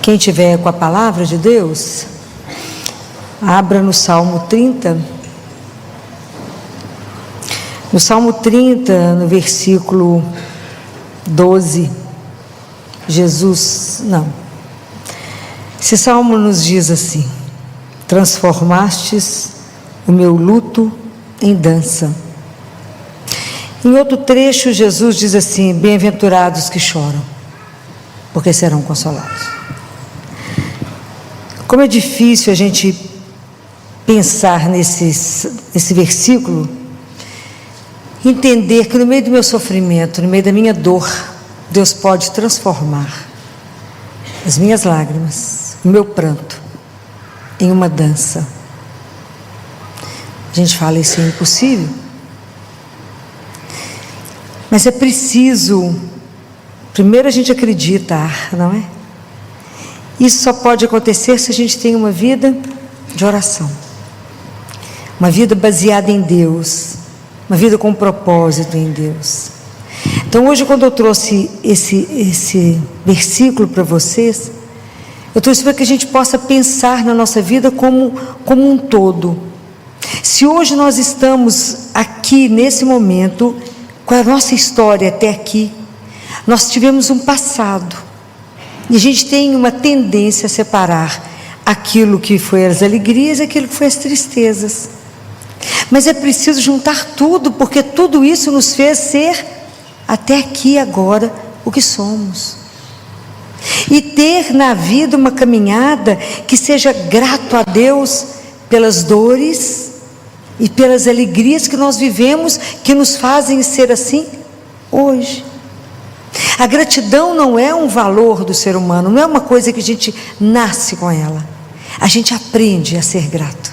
Quem tiver com a palavra de Deus, abra no Salmo 30. No Salmo 30, no versículo 12, esse salmo nos diz assim: transformastes o meu luto em dança. Em outro trecho, Jesus diz assim: bem-aventurados que choram, porque serão consolados. Como é difícil a gente pensar nesse versículo, entender que no meio do meu sofrimento, no meio da minha dor, Deus pode transformar as minhas lágrimas, o meu pranto, em uma dança. A gente fala, isso é impossível. Mas é preciso, primeiro a gente acreditar, não é? Isso só pode acontecer se a gente tem uma vida de oração, uma vida baseada em Deus, uma vida com propósito em Deus. Então hoje, quando eu trouxe esse versículo para vocês, eu trouxe para que a gente possa pensar na nossa vida como um todo. Se hoje nós estamos aqui nesse momento, com a nossa história até aqui, nós tivemos um passado, e a gente tem uma tendência a separar aquilo que foi as alegrias e aquilo que foi as tristezas. Mas é preciso juntar tudo, porque tudo isso nos fez ser, até aqui agora, o que somos. E ter na vida uma caminhada que seja grato a Deus pelas dores e pelas alegrias que nós vivemos, que nos fazem ser assim hoje. A gratidão não é um valor do ser humano, não é uma coisa que a gente nasce com ela. A gente aprende a ser grato.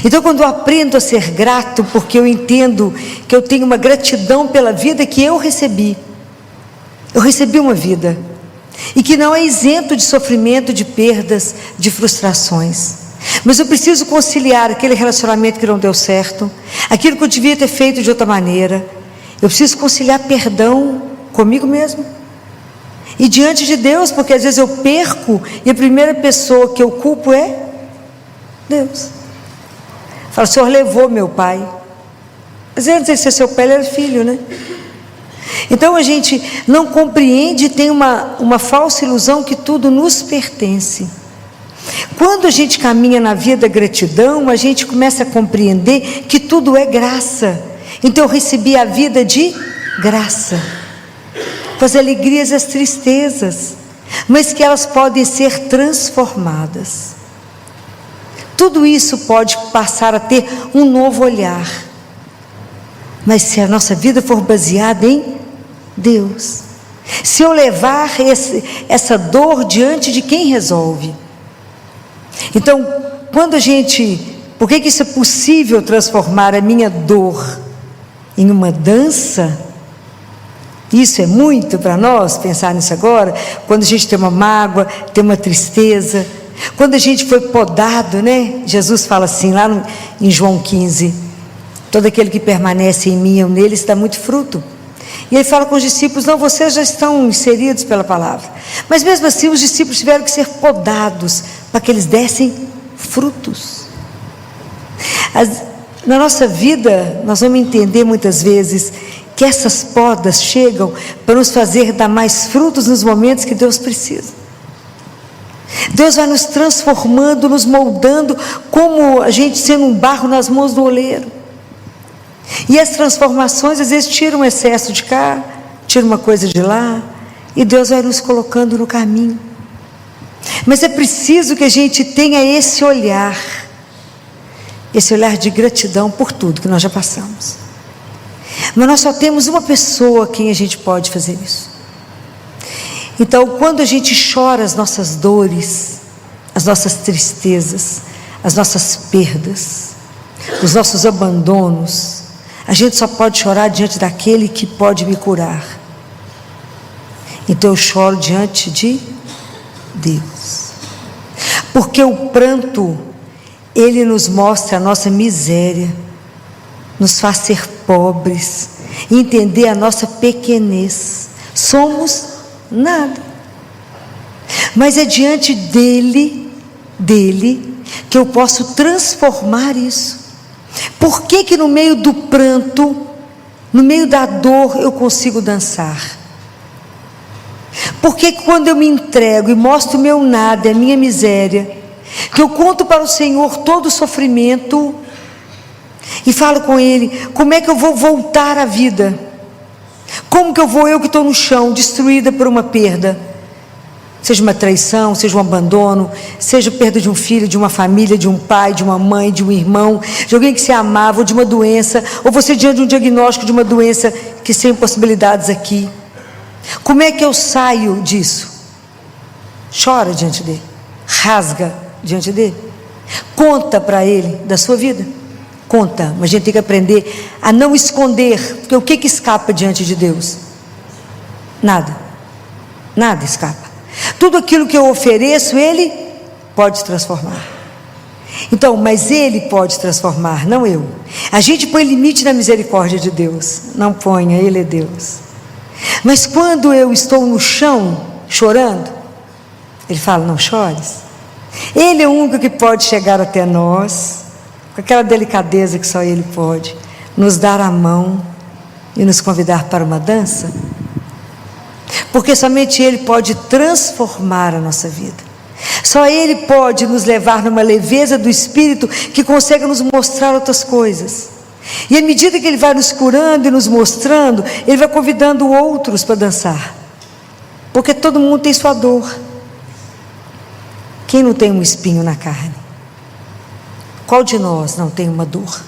Então, quando eu aprendo a ser grato, porque eu entendo que eu tenho uma gratidão pela vida que eu recebi uma vida, e que não é isento de sofrimento, de perdas, de frustrações, mas eu preciso conciliar aquele relacionamento que não deu certo, aquilo que eu devia ter feito de outra maneira. Eu preciso conciliar perdão comigo mesmo e diante de Deus, porque às vezes eu perco e a primeira pessoa que eu culpo é Deus. Fala, o Senhor levou meu pai, mas antes de ser seu pai, ele era filho, né? Então a gente não compreende, tem uma falsa ilusão que tudo nos pertence. Quando a gente caminha na via da gratidão, a gente começa a compreender que tudo é graça. Então eu recebi a vida de graça, com as alegrias e as tristezas, mas que elas podem ser transformadas. Tudo isso pode passar a ter um novo olhar, mas se a nossa vida for baseada em Deus, se eu levar essa dor diante de quem resolve. Então, por que isso é possível, transformar a minha dor em uma dança? Isso é muito para nós pensar nisso agora, quando a gente tem uma mágoa, tem uma tristeza, quando a gente foi podado, né? Jesus fala assim, lá em João 15, todo aquele que permanece em mim, eu nele, está muito fruto. E ele fala com os discípulos, não, vocês já estão inseridos pela palavra, mas mesmo assim os discípulos tiveram que ser podados, para que eles dessem frutos. Na nossa vida, nós vamos entender muitas vezes, que essas podas chegam para nos fazer dar mais frutos nos momentos que Deus precisa. Deus vai nos transformando, nos moldando, como a gente sendo um barro nas mãos do oleiro. E as transformações às vezes tiram um excesso de cá, tiram uma coisa de lá, e Deus vai nos colocando no caminho. Mas é preciso que a gente tenha esse olhar de gratidão por tudo que nós já passamos. Mas nós só temos uma pessoa a quem a gente pode fazer isso. Então, quando a gente chora as nossas dores, as nossas tristezas, as nossas perdas, os nossos abandonos, a gente só pode chorar diante daquele que pode me curar. Então eu choro diante de Deus, porque o pranto, ele nos mostra a nossa miséria, nos faz ser pobres, entender a nossa pequenez. Somos nada. Mas é diante dele, que eu posso transformar isso. Por que que no meio do pranto, no meio da dor, eu consigo dançar? Porque quando eu me entrego e mostro o meu nada, a minha miséria, que eu conto para o Senhor todo o sofrimento, e falo com Ele, como é que eu vou voltar à vida? Como que eu vou, eu que estou no chão, destruída por uma perda, seja uma traição, seja um abandono, seja a perda de um filho, de uma família, de um pai, de uma mãe, de um irmão, de alguém que se amava, ou de uma doença, ou você diante de um diagnóstico de uma doença que sem possibilidades aqui. Como é que eu saio disso? Chora diante dele, rasga diante dele, conta para ele da sua vida, conta, mas a gente tem que aprender a não esconder, porque o que que escapa diante de Deus? Nada escapa. Tudo aquilo que eu ofereço, Ele pode transformar. Então, mas Ele pode transformar, não eu. A gente põe limite na misericórdia de Deus. Não ponha, Ele é Deus. Mas quando eu estou no chão, chorando, Ele fala, não chores. Ele é o único que pode chegar até nós, com aquela delicadeza que só Ele pode, nos dar a mão e nos convidar para uma dança. Porque somente Ele pode transformar a nossa vida. Só Ele pode nos levar numa leveza do Espírito que consegue nos mostrar outras coisas. E à medida que Ele vai nos curando e nos mostrando, Ele vai convidando outros para dançar. Porque todo mundo tem sua dor. Quem não tem um espinho na carne? Qual de nós não tem uma dor?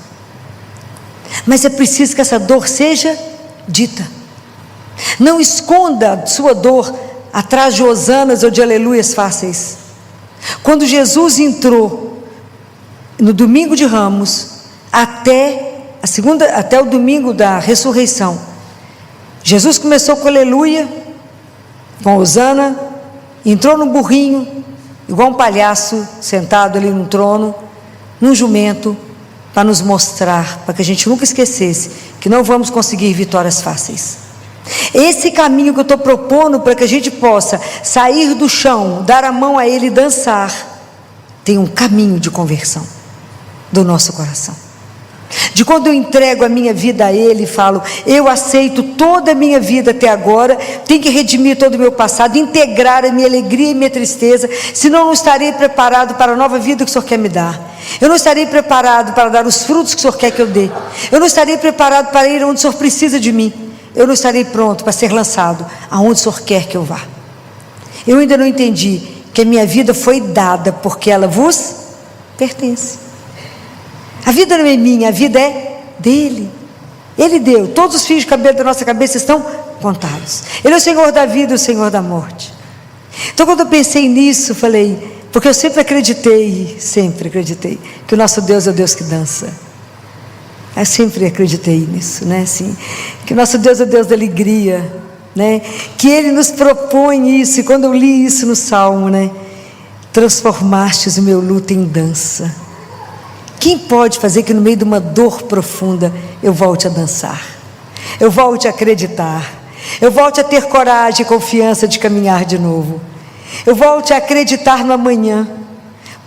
Mas é preciso que essa dor seja dita. Não esconda sua dor atrás de hosanas ou de aleluias fáceis. Quando Jesus entrou no domingo de Ramos até o domingo da ressurreição, Jesus começou com aleluia, com hosana, entrou num burrinho, igual um palhaço sentado ali no trono, num jumento, para nos mostrar, para que a gente nunca esquecesse que não vamos conseguir vitórias fáceis. Esse caminho que eu estou propondo para que a gente possa sair do chão, dar a mão a Ele e dançar, tem um caminho de conversão do nosso coração. De quando eu entrego a minha vida a Ele e falo, eu aceito toda a minha vida até agora, tenho que redimir todo o meu passado, integrar a minha alegria e minha tristeza, senão eu não estarei preparado para a nova vida que o Senhor quer me dar. Eu não estarei preparado para dar os frutos que o Senhor quer que eu dê. Eu não estarei preparado para ir onde o Senhor precisa de mim. Eu não estarei pronto para ser lançado aonde o Senhor quer que eu vá. Eu ainda não entendi que a minha vida foi dada porque ela vos pertence. A vida não é minha, a vida é dele. Ele deu, todos os fios de cabelo da nossa cabeça estão contados. Ele é o Senhor da vida e o Senhor da morte. Então quando eu pensei nisso, falei, porque eu sempre acreditei que o nosso Deus é o Deus que dança. Eu sempre acreditei nisso, né? Assim, que o nosso Deus é o Deus da alegria, né? Que Ele nos propõe isso. E quando eu li isso no Salmo, né? Transformastes o meu luto em dança. Quem pode fazer que no meio de uma dor profunda eu volte a dançar? Eu volte a acreditar. Eu volte a ter coragem e confiança de caminhar de novo. Eu volte a acreditar no amanhã.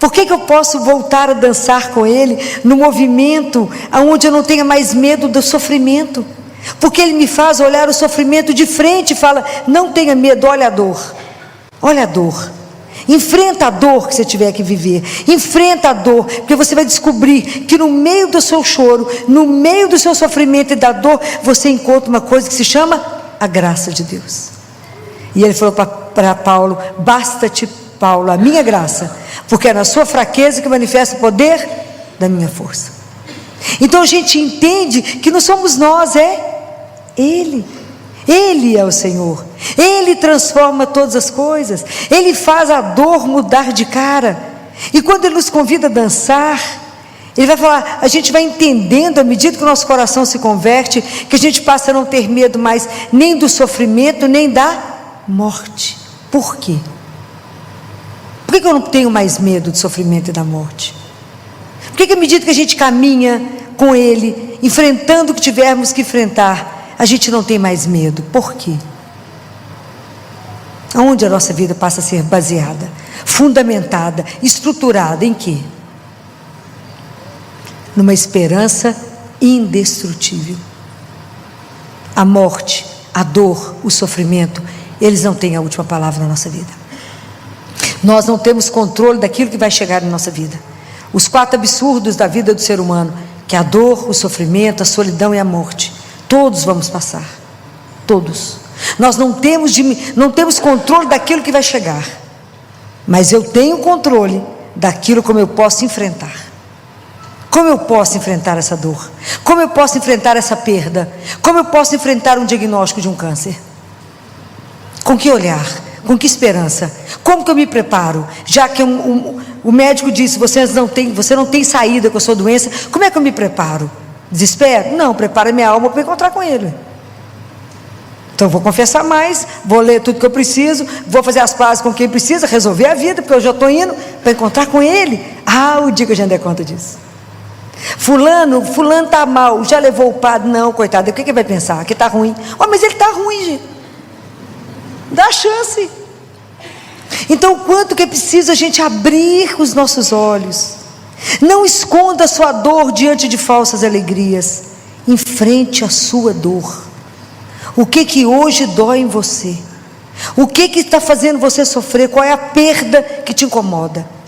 Por que eu posso voltar a dançar com Ele no movimento onde eu não tenha mais medo do sofrimento? Porque Ele me faz olhar o sofrimento de frente e fala, não tenha medo, olha a dor. Olha a dor. Enfrenta a dor que você tiver que viver. Enfrenta a dor, porque você vai descobrir que no meio do seu choro, no meio do seu sofrimento e da dor, você encontra uma coisa que se chama a graça de Deus. E Ele falou para Paulo, basta-te, Paulo, a minha graça, porque é na sua fraqueza que manifesta o poder da minha força. Então a gente entende que não somos nós, é Ele. Ele é o Senhor. Ele transforma todas as coisas. Ele faz a dor mudar de cara. E quando Ele nos convida a dançar, Ele vai falar, a gente vai entendendo à medida que o nosso coração se converte, que a gente passa a não ter medo mais nem do sofrimento, nem da morte. Por quê? Por que eu não tenho mais medo do sofrimento e da morte? Por que à medida que a gente caminha com Ele, enfrentando o que tivermos que enfrentar, a gente não tem mais medo? Por quê? Aonde a nossa vida passa a ser baseada, fundamentada, estruturada em quê? Numa esperança indestrutível. A morte, a dor, o sofrimento, eles não têm a última palavra na nossa vida. Nós não temos controle daquilo que vai chegar na nossa vida. Os 4 absurdos da vida do ser humano, que é a dor, o sofrimento, a solidão e a morte, todos vamos passar. Todos. Nós não temos controle daquilo que vai chegar, mas eu tenho controle daquilo como eu posso enfrentar. Como eu posso enfrentar essa dor? Como eu posso enfrentar essa perda? Como eu posso enfrentar um diagnóstico de um câncer? Com que olhar? Com que esperança? Como que eu me preparo? Já que o médico disse, você não tem saída com a sua doença, como é que eu me preparo? Desespero? Não, preparo minha alma para encontrar com Ele. Então eu vou confessar mais, vou ler tudo que eu preciso, vou fazer as pazes com quem precisa, resolver a vida, porque eu já estou indo para encontrar com Ele. O dia que a gente der conta disso. Fulano está mal, já levou o padre? Não, coitado, o que ele vai pensar? Que está ruim. Mas ele está ruim, gente. Dá chance. Então o quanto que é preciso a gente abrir os nossos olhos. Não esconda a sua dor diante de falsas alegrias. Enfrente a sua dor. O que hoje dói em você? O que está fazendo você sofrer? Qual é a perda que te incomoda?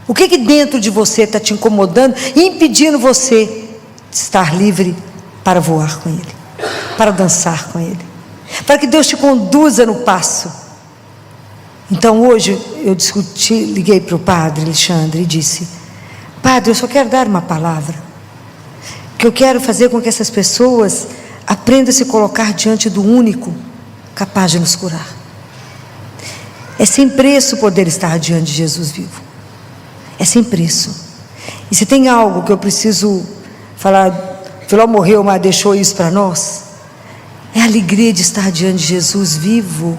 O que dentro de você está te incomodando e impedindo você de estar livre para voar com Ele, para dançar com Ele, para que Deus te conduza no passo? Então hoje eu liguei para o Padre Alexandre e disse: Padre, eu só quero dar uma palavra, que eu quero fazer com que essas pessoas aprendam a se colocar diante do único capaz de nos curar. É sem preço poder estar diante de Jesus vivo. É sem preço. E se tem algo que eu preciso falar, Filó morreu, mas deixou isso para nós, é a alegria de estar diante de Jesus vivo.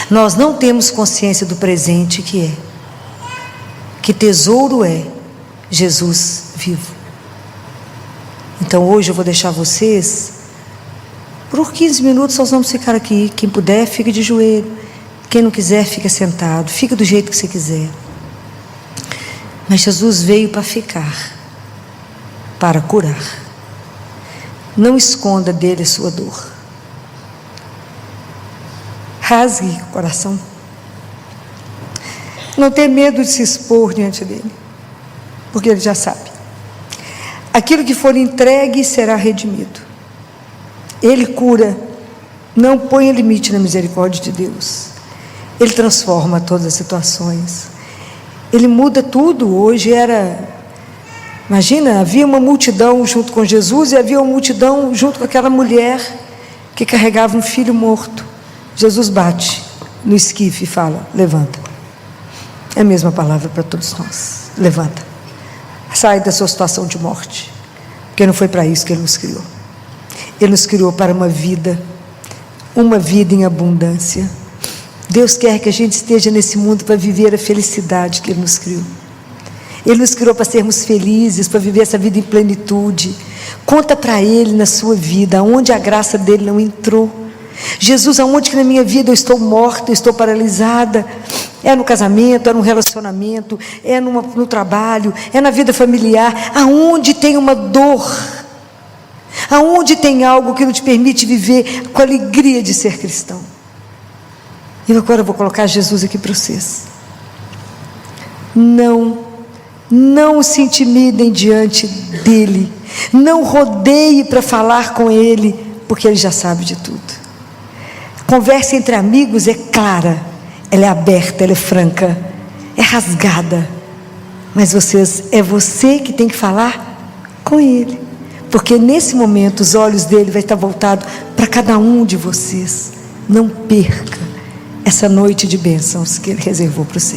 Nós não temos consciência do presente que tesouro é Jesus vivo. Então hoje eu vou deixar vocês, por 15 minutos nós vamos ficar aqui. Quem puder, fica de joelho. Quem não quiser, fica sentado. Fica do jeito que você quiser. Mas Jesus veio para ficar, para curar. Não esconda dele a sua dor. Rasgue o coração. Não tenha medo de se expor diante dele, porque ele já sabe. Aquilo que for entregue será redimido. Ele cura. Não ponha limite na misericórdia de Deus. Ele transforma todas as situações. Ele muda tudo. Hoje imagina, havia uma multidão junto com Jesus e havia uma multidão junto com aquela mulher que carregava um filho morto. Jesus bate no esquife e fala: levanta. É a mesma palavra para todos nós. Levanta. Sai da sua situação de morte, porque não foi para isso que Ele nos criou. Ele nos criou para uma vida em abundância. Deus quer que a gente esteja nesse mundo para viver a felicidade que Ele nos criou. Ele nos criou para sermos felizes, para viver essa vida em plenitude. Conta para Ele na sua vida, aonde a graça dEle não entrou. Jesus, aonde que na minha vida eu estou morta, eu estou paralisada? É no casamento, é no relacionamento, é no trabalho, é na vida familiar. Aonde tem uma dor, aonde tem algo que não te permite viver com a alegria de ser cristão. E agora eu vou colocar Jesus aqui para vocês. Não se intimidem diante dEle. Não rodeie para falar com Ele, porque Ele já sabe de tudo. Conversa entre amigos é clara, ela é aberta, ela é franca, é rasgada. Mas é você que tem que falar com Ele, porque nesse momento os olhos dele vai estar voltados para cada um de vocês. Não perca essa noite de bênçãos que Ele reservou para você.